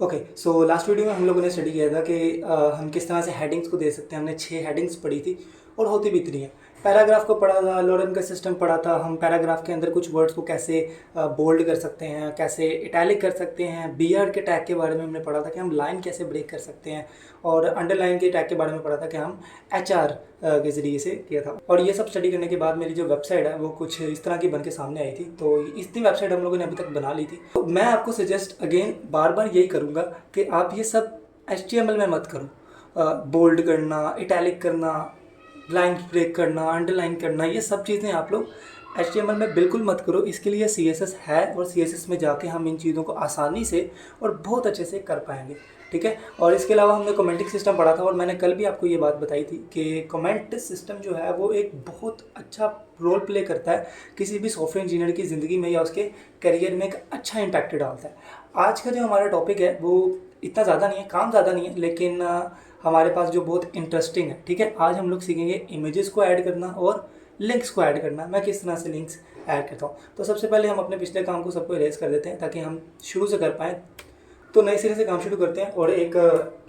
Okay, so last video में हम लोगों ने स्टडी किया था कि हम किस तरह से हेडिंग्स को दे सकते हैं। हमने 6 हेडिंग्स पढ़ी थी और होती भी इतनी है। पैराग्राफ को पढ़ा था, लॉरेन का सिस्टम पढ़ा था, हम पैराग्राफ के अंदर कुछ वर्ड्स को कैसे बोल्ड कर सकते हैं, कैसे इटैलिक कर सकते हैं। बीयर्ड के टैग के बारे में हमने पढ़ा था कि हम लाइन कैसे ब्रेक कर सकते हैं, और अंडरलाइन के टैग के बारे में पढ़ा था कि हम HR के ज़रिए से किया था। और ये सब स्टडी करने के बाद मेरी जो वेबसाइट है वो कुछ इस तरह की बन के सामने आई थी। तो इतनी वेबसाइट हम लोगों ने अभी तक बना ली थी। तो मैं आपको सजेस्ट अगेन बार बार यही करूँगा कि आप ये सब HTML में मत करो। बोल्ड करना, इटैलिक करना, लाइन ब्रेक करना, अंडरलाइन करना, ये सब चीज़ें आप लोग HTML में बिल्कुल मत करो। इसके लिए CSS है और CSS में जाके हम इन चीज़ों को आसानी से और बहुत अच्छे से कर पाएंगे, ठीक है। और इसके अलावा हमने कमेंटिंग सिस्टम पढ़ा था, और मैंने कल भी आपको ये बात बताई थी कि कमेंट सिस्टम जो है वो एक बहुत अच्छा रोल प्ले करता है किसी भी सॉफ्टवेयर इंजीनियर की ज़िंदगी में या उसके करियर में एक अच्छा इम्पैक्ट डालता है। आज का जो हमारा टॉपिक है वो इतना ज़्यादा नहीं है, काम ज़्यादा नहीं है, लेकिन हमारे पास जो बहुत इंटरेस्टिंग है, ठीक है। आज हम लोग सीखेंगे इमेजेस को ऐड करना और लिंक्स को ऐड करना। मैं किस तरह से लिंक्स ऐड करता हूँ। तो सबसे पहले हम अपने पिछले काम को सबको इरेज कर देते हैं ताकि हम शुरू से कर पाएँ। तो नए सिरे से काम शुरू करते हैं और एक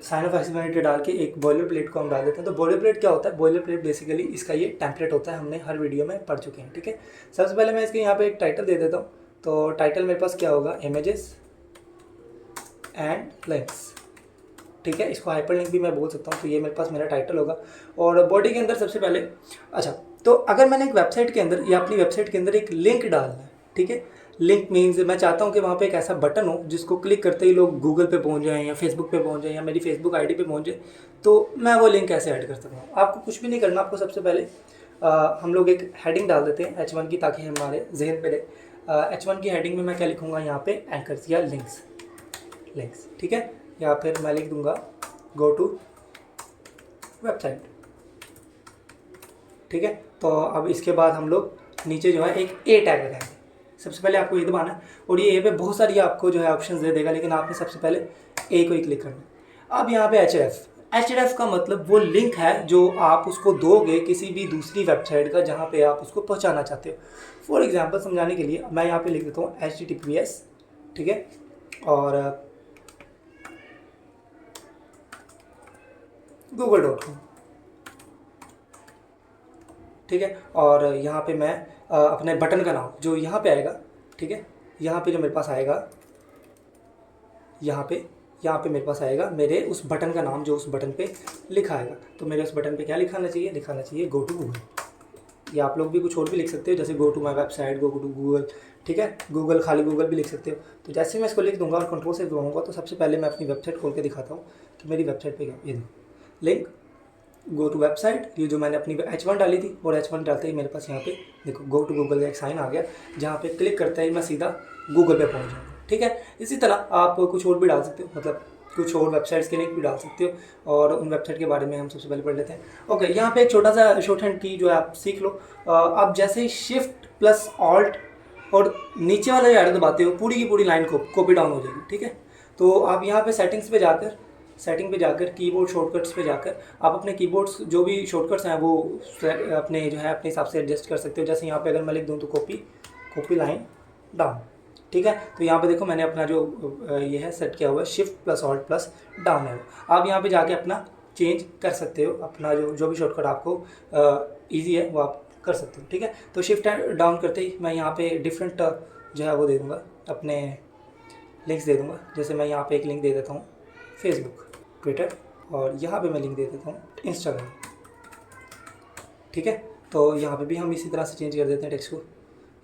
साइन ऑफ एक्सिबिलिटी डाल के एक बॉयलर प्लेट को हम डाल देते हैं। तो बॉयलर प्लेट क्या होता है? बॉयलर प्लेट बेसिकली इसका ये टेम्पलेट होता है, हमने हर वीडियो में पढ़ चुके हैं, ठीक है। सबसे पहले मैं इसके यहाँ पे एक टाइटल दे देता हूँ। तो टाइटल मेरे पास क्या होगा? इमेजेस एंड लिंक्स, ठीक है। इसको हाइपर लिंक भी मैं बोल सकता हूँ। तो ये मेरे पास मेरा टाइटल होगा। और बॉडी के अंदर सबसे पहले, अच्छा, तो अगर मैंने एक वेबसाइट के अंदर या अपनी वेबसाइट के अंदर एक लिंक डालना है, ठीक है। लिंक मीन्स मैं चाहता हूँ कि वहाँ पे एक ऐसा बटन हो जिसको क्लिक करते ही लोग गूगल पे पहुँच जाएँ या फेसबुक पे पहुँच जाएँ या मेरी फेसबुक आईडी पे पहुँच जाए। तो मैं वो लिंक कैसे ऐड कर सकता हूँ? आपको कुछ भी नहीं करना। आपको सबसे पहले हम लोग एक हेडिंग डाल देते हैं H1 की, ताकि हमारे जहन पे रहे। H1 की हेडिंग में मैं क्या लिखूँगा? यहाँ पे एंकर्स या लिंक्स, ठीक है। या फिर मैं लिख दूँगा गो टू वेबसाइट, ठीक है। तो अब इसके बाद हम लोग नीचे जो है एक ए टैग लगाएंगे। सबसे पहले आपको ये दबाना है और ये ए पे बहुत सारी आपको जो है ऑप्शंस दे देगा, लेकिन आपने सबसे पहले ए को ही क्लिक करना है। अब यहाँ पे एच का मतलब वो लिंक है जो आप उसको दोगे किसी भी दूसरी वेबसाइट का जहाँ पे आप उसको पहुँचाना चाहते हो। फॉर एग्जाम्पल समझाने के लिए मैं यहाँ पे लिख देता हूँ HTTPS, ठीक है, और google.com, ठीक है। और यहाँ पे मैं अपने बटन का नाम जो यहाँ पे आएगा, ठीक है, यहाँ पे जो मेरे पास आएगा, यहाँ पे मेरे पास आएगा मेरे उस बटन का नाम जो उस बटन पे लिखा आएगा। तो मेरे उस बटन पे क्या लिखाना चाहिए? लिखाना चाहिए गो टू गूगल। या आप लोग भी कुछ और भी लिख सकते हो, जैसे go to my website, go to Google, ठीक है। गूगल, खाली गूगल भी लिख सकते हो। तो जैसे मैं इसको लिख दूंगा और कंट्रोल से दबाऊंगा, तो सबसे पहले मैं अपनी वेबसाइट खोल के दिखाता हूँ कि मेरी वेबसाइट पे क्या, ये लिंक गो टू वेबसाइट, ये जो मैंने अपनी H1 डाली थी, और H1 डालते ही मेरे पास यहाँ पे देखो गो टू गूगल का एक साइन आ गया, जहाँ पे क्लिक करते ही मैं सीधा गूगल पे पहुँच जाऊँगा, ठीक है। इसी तरह आप कुछ और भी डाल सकते हो, मतलब कुछ और वेबसाइट्स के लिंक भी डाल सकते हो, और उन वेबसाइट के बारे में हम सबसे पहले पढ़ लेते हैं। ओके, यहाँ पे एक छोटा सा शॉर्ट हैंड की जो है आप सीख लो। आप जैसे ही शिफ्ट प्लस ऑल्ट और नीचे वाला जो एरो दबाते हो, पूरी की पूरी लाइन को कॉपी डाउन हो जाएगी, ठीक है। तो आप यहाँ पे सेटिंग पे जाकर कीबोर्ड शॉर्टकट्स पे जाकर आप अपने कीबोर्ड्स जो भी शॉर्टकट्स हैं वो अपने जो है अपने हिसाब से एडजस्ट कर सकते हो। जैसे यहाँ पे अगर मैं लिख दूँ तो कॉपी लाइन डाउन, ठीक है। तो यहाँ पे देखो मैंने अपना जो ये है सेट किया हुआ है, shift plus alt plus down है। आप यहाँ पे जाके अपना चेंज कर सकते हो, अपना जो भी शॉर्टकट आपको ईजी है वो आप कर सकते हो, ठीक है। तो शिफ्ट डाउन करते ही मैं यहाँ पे डिफरेंट जो है वो दे दूँगा, अपने लिंक्स दे दूँगा। जैसे मैं यहाँ पे एक लिंक दे देता हूँ फेसबुक, ट्विटर, और यहाँ पे मैं लिंक दे देता हूँ इंस्टाग्राम, ठीक है। तो यहाँ पे भी हम इसी तरह से चेंज कर देते हैं टेक्स्ट को।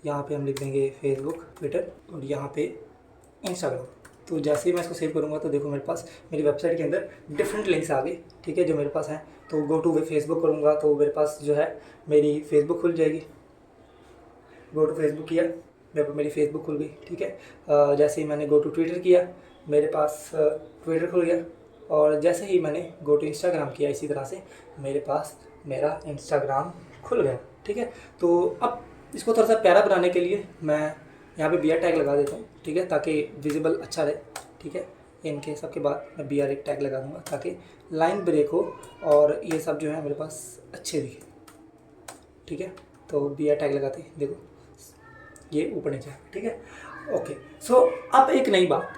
यहाँ पे हम लिख देंगे फेसबुक, ट्विटर, और यहाँ पे इंस्टाग्राम। तो जैसे ही मैं इसको सेव करूँगा तो देखो मेरे पास मेरी वेबसाइट के अंदर डिफरेंट लिंक्स आ गए, ठीक है, जो मेरे पास हैं। तो गो टू फेसबुक करूँगा तो मेरे पास जो है मेरी फेसबुक खुल जाएगी। गो टू फेसबुक किया, मेरी फेसबुक खुल गई, ठीक है। जैसे ही मैंने गो टू ट्विटर किया, मेरे पास ट्विटर खुल गया, और जैसे ही मैंने गो टू इंस्टाग्राम किया, इसी तरह से मेरे पास मेरा इंस्टाग्राम खुल गया, ठीक है। तो अब इसको थोड़ा सा प्यारा बनाने के लिए मैं यहाँ पे BR टैग लगा देता हूँ, ठीक है, ताकि विजिबल अच्छा रहे, ठीक है। इनके सब के बाद मैं BR एक टैग लगा दूँगा ताकि लाइन ब्रेक हो और ये सब जो है मेरे पास अच्छे दिखे, ठीक है। तो BR टैग लगाते ही देखो ये ऊपर नीचे, ठीक है। ओके, सो अब एक नई बात,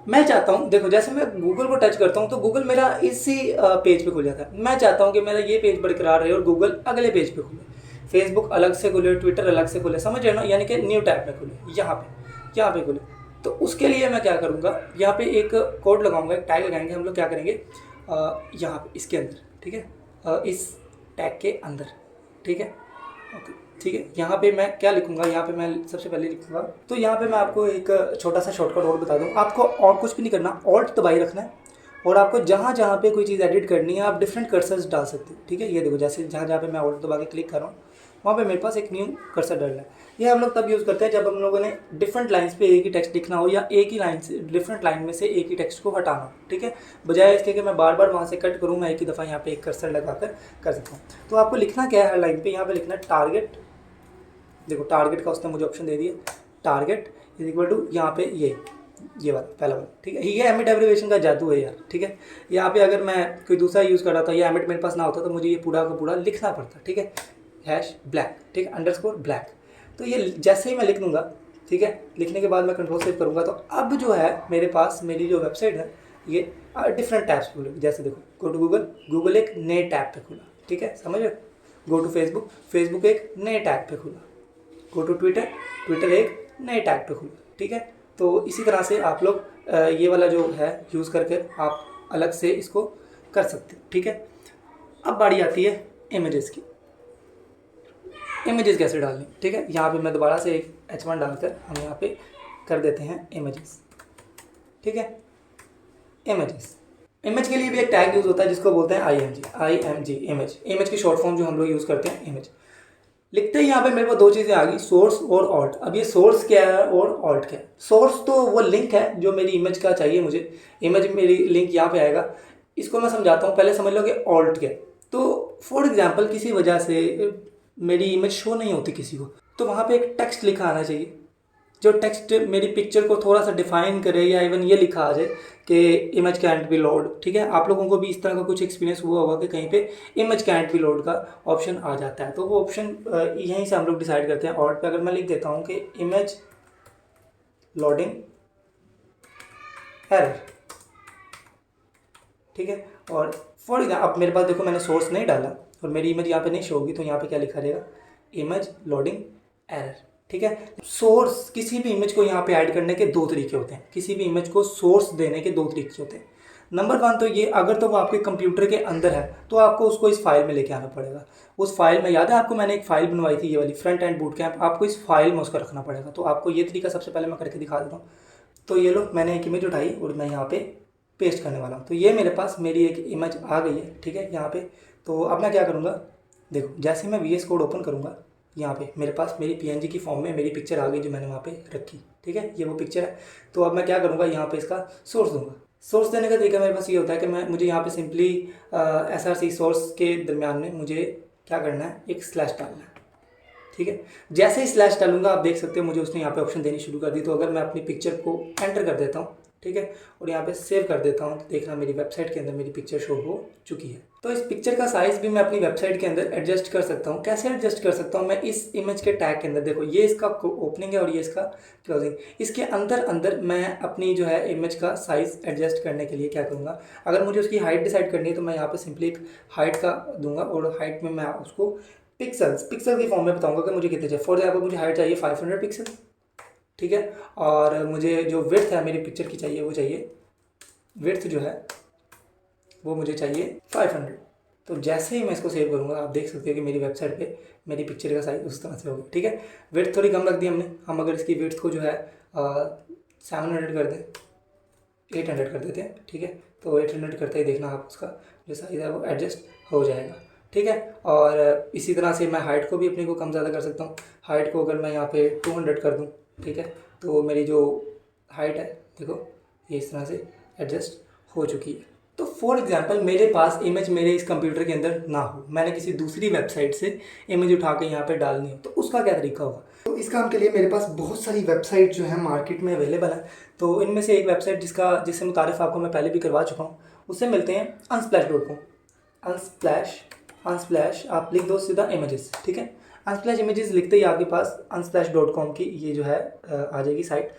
मैं चाहता हूँ, देखो जैसे मैं गूगल को टच करता हूँ तो गूगल मेरा इसी पेज पे खुल जाता है। मैं चाहता हूँ कि मेरा ये पेज बरकरार रहे और गूगल अगले पेज पे खुले, फेसबुक अलग से खुले, ट्विटर अलग से खुले, समझ रहे हो ना, यानी कि न्यू टैब में खुले, यहाँ पे खुले। तो उसके लिए मैं क्या करूँगा, यहाँ पे एक कोड लगाऊंगा, एक टैग लगाएंगे हम लोग, क्या करेंगे यहाँ पे इसके अंदर, ठीक है, इस टैग के अंदर, ठीक है, ओके ठीक है। यहाँ पे मैं क्या लिखूंगा, यहाँ पे मैं सबसे पहले लिखूंगा, तो यहाँ पे मैं आपको एक छोटा सा शॉर्टकट और बता दूँ, आपको और कुछ भी नहीं करना, ऑल्ट दबाई रखना है और आपको जहाँ जहाँ पे कोई चीज़ एडिट करनी है आप डिफरेंट कर्सर्स डाल सकते हो, ठीक है। ये देखो जैसे जहाँ जहाँ पे मैं ऑल्ट दबा के क्लिक कर रहा हूँ वहाँ पे मेरे पास एक न्यू कर्सर डालना है। ये हम लोग तब यूज़ करते हैं जब हम लोगों ने डिफरेंट लाइन्स पे एक ही टेक्स्ट लिखना हो या एक ही लाइन से डिफरेंट लाइन में से एक ही टेक्स्ट को हटाना हो, ठीक है। बजाय इसके कि मैं बार बार वहाँ से कट करूँ, मैं एक ही दफ़ा यहाँ पे एक कर्सर लगा कर सकता हूँ। तो आपको लिखना क्या है हर लाइन पे, यहाँ पे लिखना है टारगेट, देखो टारगेट का उसने मुझे ऑप्शन दे दिया, टारगेट इज इक्वल टू यहाँ पे ये वाला पहला वाला, ठीक है। ये एमिट एब्रिविएशन का जादू है यार, ठीक है। यहाँ पे अगर मैं कोई दूसरा यूज़ कर रहा था, ये एमिट मेरे पास ना होता तो मुझे ये पूरा का पूरा लिखना पड़ता, ठीक है, हैश ब्लैक, ठीक है, अंडरस्कोर ब्लैक। तो ये जैसे ही मैं लिख दूंगा, ठीक है, लिखने के बाद मैं कंट्रोल सेव करूँगा तो अब जो है मेरे पास मेरी जो वेबसाइट है ये डिफरेंट टैब्स खुलेगी। जैसे देखो गो टू गूगल, गूगल एक नए टैब पे खुला, ठीक है, समझ रहे हो। गो टू फेसबुक, फेसबुक एक नए टैब पे खुला। गो टू ट्विटर, ट्विटर एक नए टैग पे खुला, ठीक है। तो इसी तरह से आप लोग ये वाला जो है यूज़ करके आप अलग से इसको कर सकते हो, ठीक है। अब बारी आती है इमेजेस की, इमेजेस कैसे डालनी, ठीक है। यहाँ पे मैं दोबारा से एक H1 डालकर हम यहाँ पे कर देते हैं इमेजेस, ठीक है। इमेजेस, इमेज के लिए भी एक टैग यूज़ होता है जिसको बोलते हैं IMG, इमेज, इमेज की शॉर्ट फॉर्म जो हम लोग यूज़ करते हैं इमेज। लिखते ही यहाँ पे मेरे को दो चीज़ें आ गई, सोर्स और ऑल्ट। अब ये सोर्स क्या है और ऑल्ट क्या है। सोर्स तो वो लिंक है जो मेरी इमेज का चाहिए मुझे, इमेज मेरी लिंक यहाँ पे आएगा, इसको मैं समझाता हूँ, पहले समझ लो कि ऑल्ट क्या है। तो फॉर एग्जांपल किसी वजह से मेरी इमेज शो नहीं होती किसी को, तो वहाँ पे एक टेक्स्ट लिखा आना चाहिए, जो टेक्स्ट मेरी पिक्चर को थोड़ा सा डिफाइन करे, या इवन ये लिखा आ जाए कि इमेज कैंट बी लोड, ठीक है। आप लोगों को भी इस तरह का कुछ एक्सपीरियंस हुआ होगा कि कहीं पे इमेज कैंट बी लोड का ऑप्शन आ जाता है, तो वो ऑप्शन यहीं से हम लोग डिसाइड करते हैं। और पे अगर मैं लिख देता हूँ कि इमेज लोडिंग एरर, ठीक है। और फॉर एग्जाम्पल अब मेरे पास देखो मैंने सोर्स नहीं डाला और मेरी इमेज यहाँ पे नहीं शो होगी, तो यहाँ पे क्या लिखा रहेगा, इमेज लोडिंग एरर, ठीक है। सोर्स, किसी भी इमेज को यहाँ पे ऐड करने के दो तरीके होते हैं, किसी भी इमेज को सोर्स देने के दो तरीके होते हैं। नंबर वन तो ये, अगर तो वो आपके कंप्यूटर के अंदर है तो आपको उसको इस फाइल में लेके आना पड़ेगा। उस फाइल में, याद है आपको मैंने एक फाइल बनवाई थी ये वाली फ्रंट एंड बूट कैंप, आपको इस फाइल में उसका रखना पड़ेगा। तो आपको ये तरीका सबसे पहले मैं करके दिखा देता हूँ। तो ये लो मैंने एक इमेज उठाई और मैं यहाँ पे पेस्ट करने वाला हूँ। तो ये मेरे पास मेरी एक इमेज आ गई है, ठीक है, यहाँ पे। तो अब मैं क्या करूँगा, देखो जैसे मैं VS कोड ओपन करूँगा, यहाँ पे मेरे पास मेरी PNG की फॉर्म में मेरी पिक्चर आ गई जो मैंने वहाँ पे रखी, ठीक है, ये वो पिक्चर है। तो अब मैं क्या करूँगा, यहाँ पे इसका सोर्स दूंगा। सोर्स देने का तरीका मेरे पास ये होता है कि मुझे यहाँ पे सिंपली SRC सोर्स के दरमियान में मुझे क्या करना है, एक स्लैश डालना है, ठीक है। जैसे ही स्लैश डालूंगा आप देख सकते हो मुझे उसने यहाँ पे ऑप्शन देनी शुरू कर दी। तो अगर मैं अपनी पिक्चर को एंटर कर देता हूँ, ठीक है, और यहाँ पे सेव कर देता हूँ, तो देखना मेरी वेबसाइट के अंदर मेरी पिक्चर शो हो चुकी है। तो इस पिक्चर का साइज़ भी मैं अपनी वेबसाइट के अंदर एडजस्ट कर सकता हूँ। कैसे एडजस्ट कर सकता हूँ, मैं इस इमेज के टैग के अंदर, देखो ये इसका ओपनिंग है और ये इसका क्लोजिंग, इसके अंदर अंदर मैं अपनी जो है इमेज का साइज़ एडजस्ट करने के लिए क्या करूँगा, अगर मुझे उसकी हाइट डिसाइड करनी है तो मैं यहाँ पर सिंपली एक हाइट का दूंगा और हाइट में मैं उसको पिक्सल की फॉर्म में बताऊँगा कि मुझे कितने चाहिए। फॉर एग्जाम्पल मुझे हाइट चाहिए 500 पिक्सल, ठीक है, और मुझे जो विड्थ है मेरी पिक्चर की चाहिए, वो चाहिए विड्थ जो है वो मुझे चाहिए 500। तो जैसे ही मैं इसको सेव करूँगा आप देख सकते हो कि मेरी वेबसाइट पे मेरी पिक्चर का साइज उस तरह से होगा, ठीक है। विड्थ थोड़ी कम रख दी हमने, हम अगर इसकी विड्थ को जो है 700 कर दें, 800 कर देते हैं, ठीक है। तो 800 करते ही देखना आप उसका जो साइज़ है वो एडजस्ट हो जाएगा, ठीक है। और इसी तरह से मैं हाइट को भी अपने को कम ज़्यादा कर सकता हूँ। हाइट को अगर मैं यहाँ पे 200 कर दूँ, ठीक है, तो मेरी जो हाइट है देखो ये इस तरह से एडजस्ट हो चुकी है। तो फॉर एग्जांपल मेरे पास इमेज मेरे इस कंप्यूटर के अंदर ना हो, मैंने किसी दूसरी वेबसाइट से इमेज उठा के यहाँ पे डालनी हो, तो उसका क्या तरीका होगा। तो इस काम के लिए मेरे पास बहुत सारी वेबसाइट जो है मार्केट में अवेलेबल है। तो इनमें से एक वेबसाइट जिससे मुतारिफ आपको मैं पहले भी करवा चुका हूँ, उससे मिलते हैं unsplash.com। अनस्प्लैश आप लिख दो सीधा इमेजेस, ठीक है। अनस्प्लैश इमेजेस लिखते ही आपके पास unsplash.com की ये जो है आ जाएगी साइट।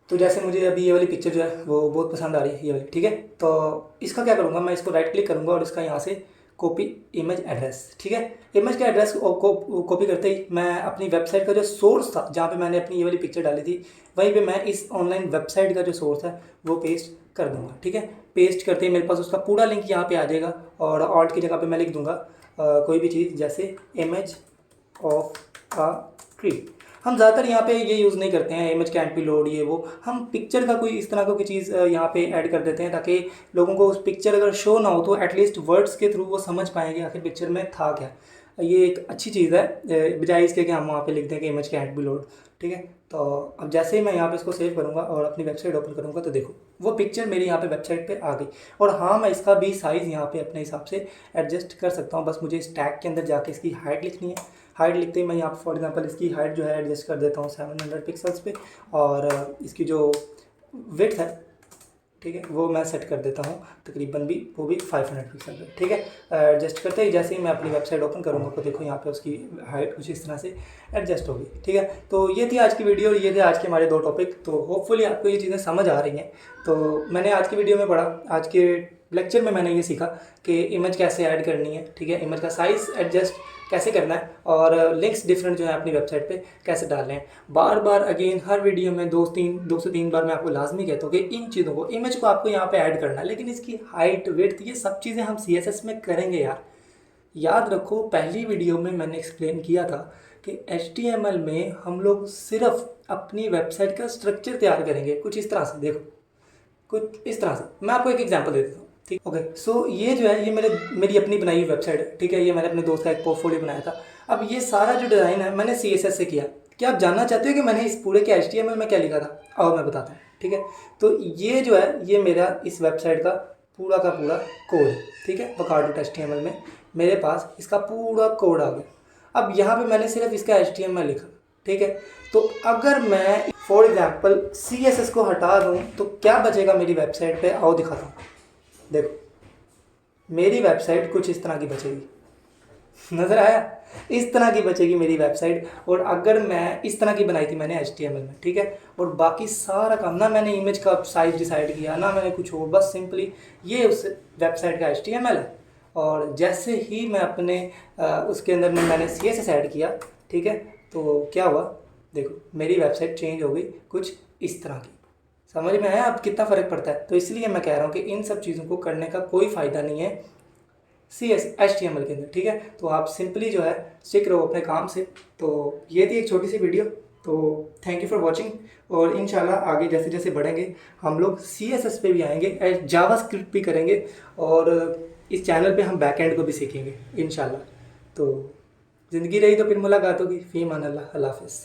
तो जैसे मुझे अभी ये वाली पिक्चर जो है वो बहुत पसंद आ रही है, ये वाली, ठीक है। तो इसका क्या करूँगा, मैं इसको राइट क्लिक करूँगा और इसका यहाँ से कॉपी इमेज एड्रेस, ठीक है। इमेज का एड्रेस को कॉपी करते ही मैं अपनी वेबसाइट का जो सोर्स था, जहाँ पे मैंने अपनी ये वाली पिक्चर डाली थी, वहीं पे मैं इस ऑनलाइन वेबसाइट का जो सोर्स है वो पेस्ट कर दूँगा, ठीक है। पेस्ट करते ही मेरे पास उसका पूरा लिंक यहाँ पे आ जाएगा और ऑल्ट की जगह पे मैं लिख दूँगा कोई भी चीज़, जैसे इमेज ऑफ अ ट्री। हम ज़्यादातर यहाँ पे ये यूज़ नहीं करते हैं इमेज कैंट बी लोड, ये वो, हम पिक्चर का कोई इस तरह की चीज़ यहाँ पे ऐड कर देते हैं ताकि लोगों को उस पिक्चर अगर शो ना हो तो एटलीस्ट वर्ड्स के थ्रू वो समझ पाएंगे आखिर पिक्चर में था क्या। ये एक अच्छी चीज़ है बजाय इसके कि हम वहाँ पे लिख दें कि इमेज कैंट बी लोड, ठीक है। तो अब जैसे ही मैं यहाँ पे इसको सेव करूँगा और अपनी वेबसाइट ओपन करूँगा तो देखो वो पिक्चर मेरी यहाँ पे वेबसाइट पे आ गई। और हाँ, मैं इसका भी साइज़ यहाँ पे अपने हिसाब से एडजस्ट कर सकता हूँ, बस मुझे इस टैग के अंदर जाके इसकी हाइट लिखनी है। हाइट लिखते ही मैं यहाँ पर फॉर एग्जांपल इसकी हाइट जो है एडजस्ट कर देता हूँ 700 पिक्सल्स पे, और इसकी जो विड्थ है, ठीक है, वो मैं सेट कर देता हूँ तकरीबन भी, वो भी 500 पिक्सल पे, ठीक है। एडजस्ट करते ही जैसे ही मैं अपनी वेबसाइट ओपन करूँगा तो देखो यहाँ पे उसकी हाइट कुछ इस तरह से एडजस्ट होगी, ठीक है। तो ये थी आज की वीडियो और ये थे आज के हमारे 2 टॉपिक। तो होपफुली आपको ये चीज़ें समझ आ रही हैं। तो मैंने आज की वीडियो में पढ़ा, आज के लेक्चर में मैंने ये सीखा कि इमेज कैसे ऐड करनी है, ठीक है, इमेज का साइज़ एडजस्ट कैसे करना है और लिंक्स डिफरेंट जो है अपनी वेबसाइट पे कैसे डालने हैं। बार बार अगेन हर वीडियो में 2 से 3 बार मैं आपको लाजमी कहता हूँ कि इन चीज़ों को, इमेज को आपको यहाँ पे ऐड करना है, लेकिन इसकी हाइट विड्थ ये सब चीज़ें हम CSS में करेंगे यार। याद रखो पहली वीडियो में मैंने एक्सप्लेन किया था कि HTML में हम लोग सिर्फ अपनी वेबसाइट का स्ट्रक्चर तैयार करेंगे कुछ इस तरह से। देखो कुछ इस तरह से, मैं आपको एक एग्जांपल दे देता हूँ, ठीक, ओके। सो ये जो है ये मेरी अपनी बनाई हुई वेबसाइट है, ठीक है। ये मैंने अपने दोस्त का एक पोर्टफोलियो बनाया था। अब ये सारा जो डिज़ाइन है मैंने CSS से किया। क्या आप जानना चाहते हो कि मैंने इस पूरे के HTML में क्या लिखा था? और मैं बताता हूँ, ठीक है। तो ये जो है ये मेरा इस वेबसाइट का पूरा कोड है, ठीक है। Wcard.html में मेरे पास इसका पूरा कोड आ गया। अब यहाँ पे मैंने सिर्फ इसका HTML लिखा, ठीक है। तो अगर मैं फॉर एग्जांपल CSS को हटा दूँ तो क्या बचेगा मेरी वेबसाइट पे? आओ दिखाता हूँ। देखो मेरी वेबसाइट कुछ इस तरह की बचेगी, नज़र आया? इस तरह की बचेगी मेरी वेबसाइट। और अगर मैं इस तरह की बनाई थी मैंने HTML में, ठीक है, और बाकी सारा काम, ना मैंने इमेज का साइज़ डिसाइड किया, ना मैंने कुछ और, बस सिंपली ये उस वेबसाइट का HTML है। और जैसे ही मैं अपने उसके अंदर में मैंने CSS ऐड किया, ठीक है, तो क्या हुआ? देखो मेरी वेबसाइट चेंज हो गई कुछ इस तरह की। समझ में आया अब कितना फ़र्क पड़ता है? तो इसलिए मैं कह रहा हूँ कि इन सब चीज़ों को करने का कोई फ़ायदा नहीं है HTML के अंदर, ठीक है। तो आप सिंपली जो है स्टिक रहो अपने काम से। तो ये थी एक छोटी सी वीडियो। तो थैंक यू फॉर वॉचिंग, और इंशाल्लाह आगे जैसे जैसे बढ़ेंगे हम लोग CSS पे भी आएंगे, जावास्क्रिप्ट भी करेंगे, और इस चैनल पे हम बैकएंड को भी सीखेंगे इंशाल्लाह। तो ज़िंदगी रही तो फिर मुलाकात होगी। फ़ी अमान अल्लाह, अल्लाह हाफ़िज़।